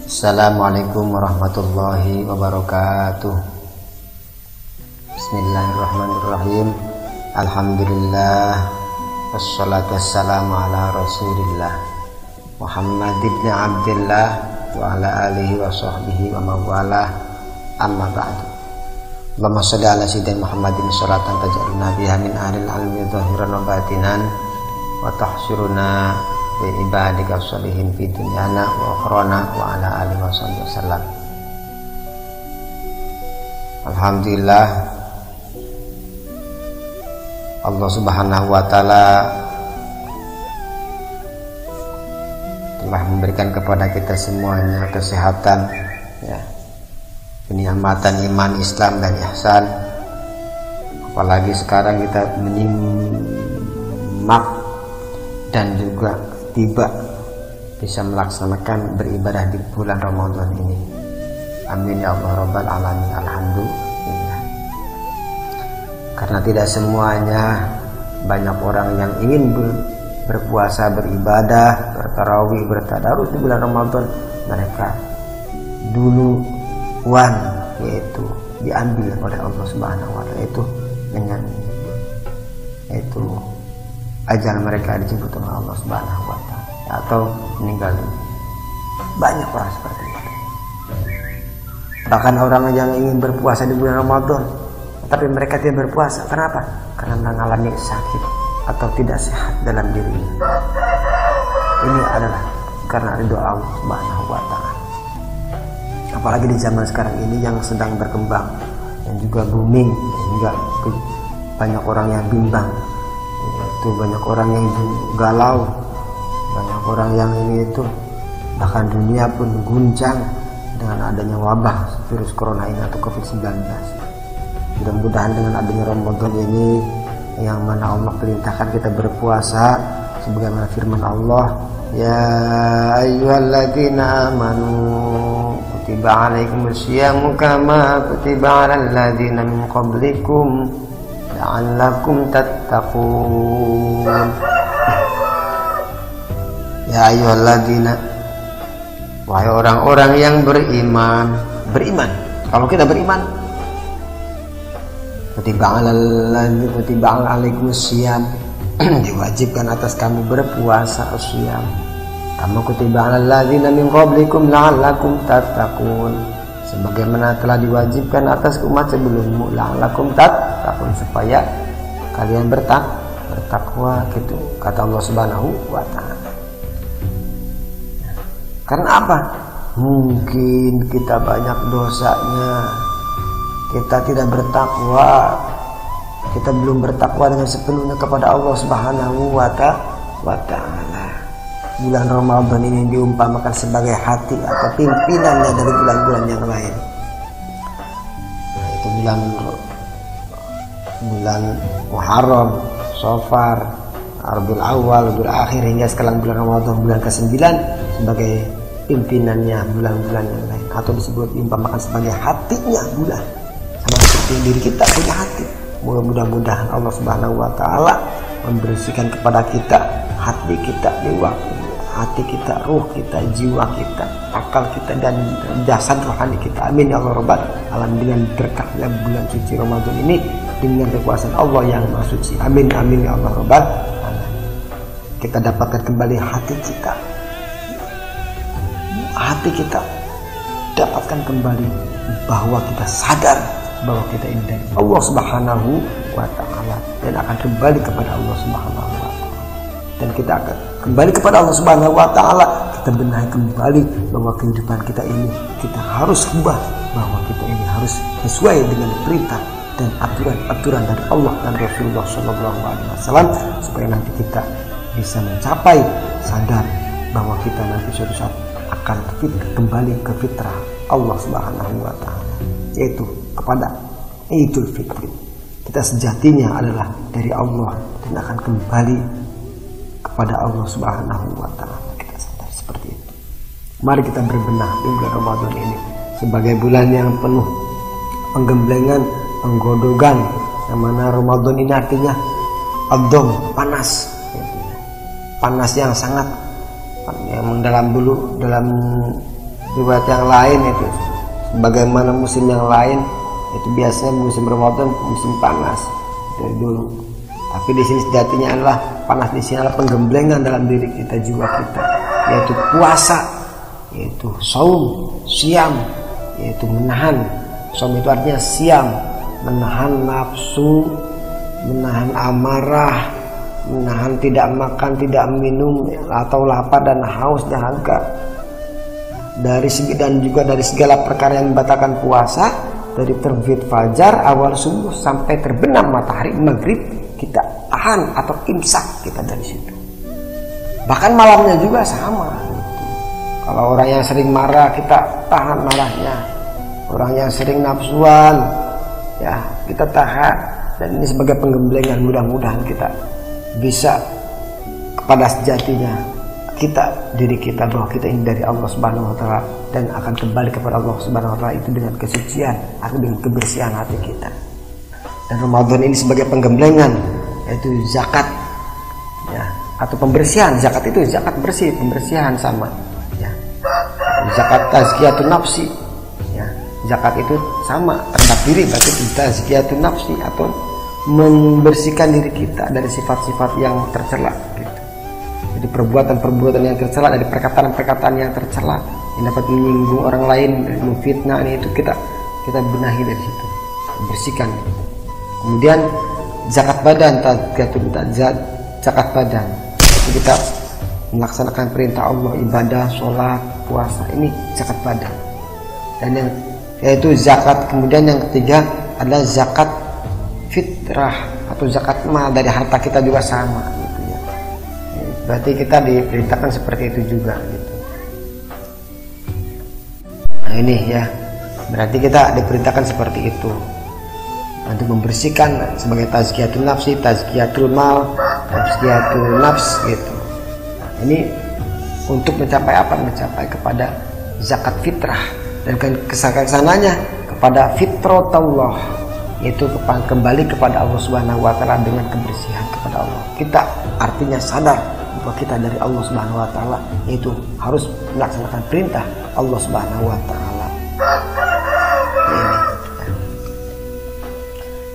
Assalamualaikum warahmatullahi wabarakatuh. Bismillahirrahmanirrahim. Alhamdulillah, wassalatu wassalamu ala rasulillah Muhammad ibn Abdillah wa ala alihi wa sahbihi wa mawalah, amma ba'du. Allahumma sholli ala sayyidina Muhammadin sholatan taj'aluna biha min ahlil almi zahiran wa batinan wa tahsyuruna bi ibadika sholihin fi dunyana wa akhrana wa ala alihi wa sahbihi wasallam. Alhamdulillah, Allah Subhanahu wa taala telah memberikan kepada kita semuanya kesehatan, ya, kenikmatan iman, Islam dan ihsan. Apalagi sekarang kita menyimak dan juga tiba bisa melaksanakan beribadah di bulan Ramadan ini. Amin ya Allah rabbal alamin. Alhamdulillah. Karena tidak semuanya, banyak orang yang ingin berpuasa, beribadah, bertarawih, bertadarus di bulan Ramadan, mereka duluan, yaitu diambil oleh Allah Subhanahu wa taala, itu dengan ajal mereka dijemput oleh Allah Subhanahu wa taala atau meninggal dunia. Banyak orang seperti itu. Bahkan orang yang ingin berpuasa di bulan Ramadan tapi mereka tidak berpuasa. Kenapa? Karena mengalami sakit atau tidak sehat dalam dirinya. Ini adalah karena ridho Allah Subhanahu wa taala. Apalagi di zaman sekarang ini yang sedang berkembang dan juga booming, hingga banyak orang yang bimbang. Itu banyak orang yang galau, banyak orang yang ini itu, bahkan dunia pun guncang dengan adanya wabah virus corona ini atau COVID-19. Mudah-mudahan dengan adanya Ramadan ini, yang mana Allah perintahkan kita berpuasa sebagaimana firman Allah, ya ayyuhalladzina amanu kutiba alaikumusyamu kama kutiba alal ladzina min qablikum la'allakum tattaqun. Ya ayyuhalladzina, wahai orang-orang yang beriman. Kalau kita beriman, kutiba alaikumusyamu, diwajibkan atas kamu berpuasa asyam. Kama kutiba alal ladzina min qablikum la'allakum tattaqun, sebagaimana telah diwajibkan atas umat sebelummu, la'allakum tattaqun, supaya kalian bertakwa, gitu kata Allah Subhanahu wa taala. Karena apa? Mungkin kita banyak dosanya, kita tidak bertakwa, kita belum bertakwa dengan sepenuhnya kepada Allah Subhanahu wa taala. Bulan Ramadan ini diumpamakan sebagai hati atau pimpinannya dari bulan-bulan yang lain. Nah, itu bulan Muharram, Safar, Rabiul Awal, Rabiul Akhir, hingga sekarang bulan Ramadan, bulan ke-9 sebagai pimpinannya bulan-bulan yang lain, atau disebut diumpamakan sebagai hatinya bulan, sama seperti diri kita punya hati. Mudah-mudahan Allah Subhanahu wa taala membersihkan kepada kita hati kita, hati kita, ruh kita, jiwa kita, akal kita, dan jasad rohani kita. Amin ya Allah rabbal alamin. Dengan berkahnya bulan suci Ramadan ini, dengan kekuasaan Allah yang Maha Suci. Amin amin ya Allah rabbal alamin. Kita dapatkan kembali hati kita. Hati kita dapatkan kembali bahwa kita sadar bahwa kita ini dari Allah Subhanahu wa taala dan akan kembali kepada Allah Subhanahu wa taala. Dan kita akan kembali kepada Allah Subhanahu wa taala, kita benahi kembali bahwa kehidupan kita ini kita harus ubah, bahwa kita ini harus sesuai dengan perintah dan aturan dari Allah dan Rasulullah sallallahu alaihi wasallam, supaya nanti kita bisa mencapai sadar bahwa kita nanti suatu saat akan kembali ke fitrah Allah Subhanahu wa taala, yaitu kepada Idul Fitri. Kita sejatinya adalah dari Allah dan akan kembali kepada Allah Subhanahu wa taala. Kita sadar seperti itu. Mari kita berbenah di bulan Ramadan ini sebagai bulan yang penuh penggemblengan, penggodogan, yang mana Ramadan ini artinya adom, panas, panas yang sangat Yang dalam riwayat yang lain itu bagaimana musim yang lain itu biasanya musim Ramadan musim panas dari dulu. Tapi di sini sejatinya adalah panas di sini adalah penggemblengan dalam diri kita, jiwa kita, yaitu puasa, yaitu saum, siam, yaitu menahan. Saum itu artinya siam, menahan nafsu, menahan amarah, menahan tidak makan, tidak minum atau lapar dan haus dahaga. Dan juga dari segala perkara yang membatalkan puasa, dari terbit fajar awal subuh sampai terbenam matahari maghrib, kita tahan atau imsak kita dari situ. Bahkan malamnya juga sama gitu. Kalau orang yang sering marah, kita tahan marahnya. Orang yang sering nafsuan, ya kita tahan. Dan ini sebagai penggemblengan, mudah-mudahan kita bisa kepada sejatinya diri kita bahwa kita ini dari Allah Subhanahu wa taala dan akan kembali kepada Allah Subhanahu wa taala itu dengan kesucian atau dengan kebersihan hati kita. Dan Ramadan ini sebagai penggemblengan, yaitu zakat, ya, atau pembersihan. Zakat itu zakat bersih, pembersihan sama, ya. Zakat tazkiyatun nafsi, ya. Zakat itu sama terhadap diri, berarti tazkiyatun nafsi atau membersihkan diri kita dari sifat-sifat yang tercela gitu. Jadi perbuatan-perbuatan yang tercela, dari perkataan-perkataan yang tercela yang dapat menyinggung orang lain, memfitnah, ini itu kita benahi dari situ, bersihkan. Kemudian zakat badan, zakat badan itu kita melaksanakan perintah Allah, ibadah, sholat, puasa, ini zakat badan. Dan yang yaitu zakat. Kemudian yang ketiga adalah zakat fitrah atau zakat mal, dari harta kita juga sama gitu ya. Berarti kita diperintahkan seperti itu juga gitu. Nah ini ya, berarti kita diperintahkan seperti itu untuk membersihkan sebagai tazkiyatun nafsi, tazkiyatul mal, tazkiyatul nafs gitu. Ini untuk mencapai apa? Mencapai kepada zakat fitrah dan kesananya kepada fitratullah, yaitu kembali kepada Allah Subhanahu wa taala dengan kebersihan kepada Allah. Kita artinya sadar bahwa kita dari Allah Subhanahu wa taala, yaitu harus melaksanakan perintah Allah Subhanahu wa taala.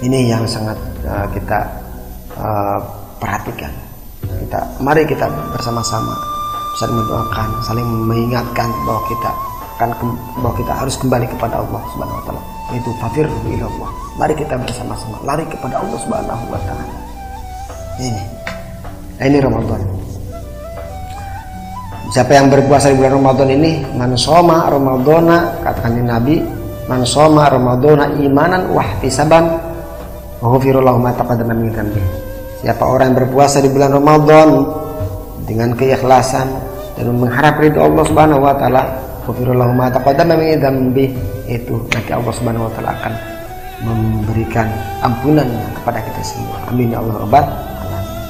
Ini yang sangat kita perhatikan. Mari kita bersama-sama saling mendoakan, saling mengingatkan bahwa kita harus kembali kepada Allah Subhanahu wa taala, yaitu fafirru ilallah. Mari kita bersama-sama lari kepada Allah Subhanahu wa taala. Ini Ramadan. Siapa yang berpuasa di bulan Ramadan ini, man shoma ramadhana, katakan Nabi, man shoma ramadhana imanan wa ihtisaban wa ghufira lahu ma taqaddama min dhanbi. Siapa orang yang berpuasa di bulan Ramadan dengan keikhlasan dan mengharap ridho Allah Subhanahu wa taala, ghufira lahu ma taqaddama min dhanbi, itu nanti Allah Subhanahu wa taala akan memberikan ampunan kepada kita semua. Amin ya Allah rabbal alamin.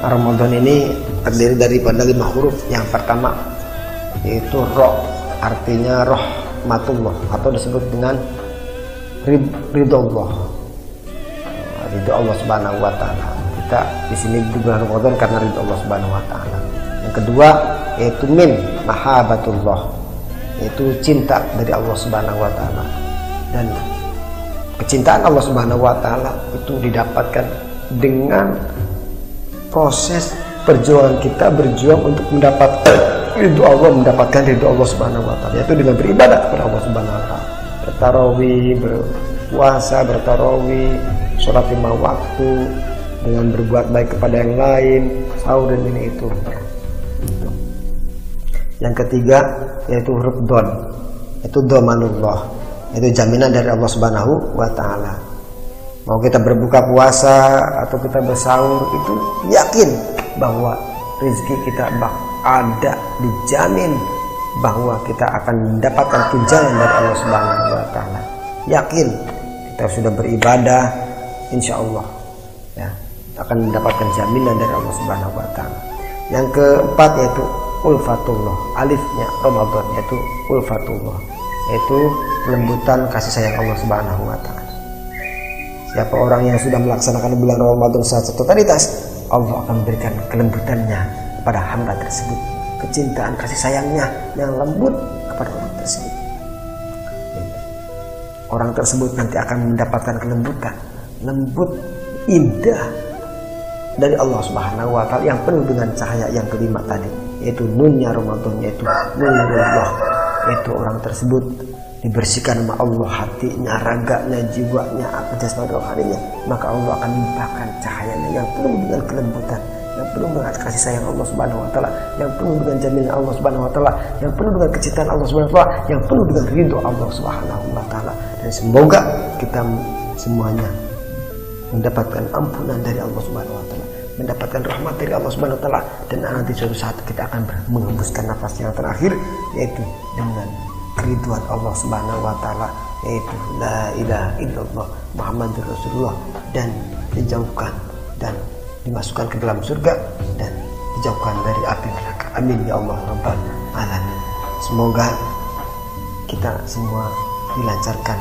Ramadan ini terdiri daripada 5 huruf. Yang pertama yaitu Ra, artinya rahmatullah atau disebut dengan ridho Allah. Ridho Allah Subhanahu wa taala. Kita di sini di bulan Ramadan karena ridho Allah Subhanahu wa taala. Yang kedua yaitu min, mahabbatullah, yaitu cinta dari Allah Subhanahu wa taala. Dan kecintaan Allah Subhanahu wa taala itu didapatkan dengan proses perjuangan kita berjuang untuk mendapatkan ridho Allah, mendapatkan ridho Allah Subhanahu wa taala, yaitu dengan beribadah kepada Allah Subhanahu wa taala, bertarawih, berpuasa, bertarawih, sholat 5 waktu, dengan berbuat baik kepada yang lain, sahur dan ini itu. Yang ketiga yaitu huruf don, itu domanullah, itu jaminan dari Allah Subhanahu wa taala. Mau kita berbuka puasa atau kita bersahur, itu yakin bahwa rezeki kita ada, dijamin bahwa kita akan mendapatkan tunjangan dari Allah Subhanahu wa taala. Yakin kita sudah beribadah, insya Allah ya akan mendapatkan jaminan dari Allah Subhanahu wa taala. Yang keempat yaitu ulfatullah, alifnya Ramadan, yaitu ulfatullah, yaitu kelembutan kasih sayang Allah Subhanahu wa taala. Siapa orang yang sudah melaksanakan bulan Ramadan secara totalitas, Allah akan memberikan kelembutannya kepada hamba tersebut. kecintaan kasih sayangnya yang lembut kepada orang tersebut. Orang tersebut nanti akan mendapatkan kelembutan, lembut, indah dari Allah Subhanahu wa taala yang penuh dengan cahaya yang kelima tadi, yaitu nunnya Ramadan, yaitu nurullah. Yaitu orang tersebut dibersihkan sama Allah hatinya, raganya, jiwanya, jasmani rohaninya, maka Allah akan limpahkan cahayanya yang penuh dengan kelembutan, yang penuh dengan kasih sayang Allah Subhanahu wa taala, yang penuh dengan jaminan Allah Subhanahu wa taala, yang penuh dengan kecintaan Allah Subhanahu wa taala, yang penuh dengan ridho Allah Subhanahu wa taala. Dan semoga kita semuanya mendapatkan ampunan dari Allah Subhanahu wa taala, mendapatkan rahmat dari Allah Subhanahu wa taala, dan nanti suatu saat kita akan menghembuskan nafas yang terakhir, yaitu dengan keriduan Allah Subhanahu wa taala, yaitu la ilaha illallah Muhammadur Rasulullah, dan dijauhkan dan dimasukkan ke dalam surga dan dijauhkan dari api neraka. Amin ya Allah rabbal alamin. Semoga kita semua dilancarkan,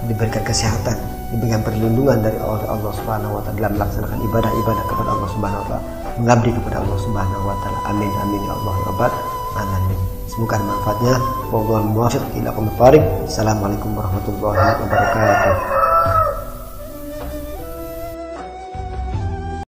diberikan kesehatan, diberikan perlindungan dari Allah Subhanahu wa taala dalam melaksanakan ibadah-ibadah kepada Allah Subhanahu wa taala, mengabdi kepada Allah Subhanahu wa taala. Amin amin ya Allah rabbal alamin. Semoga manfaatnya. Wallahul muwaffiq ila aqwamit thoriq. Assalamualaikum warahmatullahi wabarakatuh.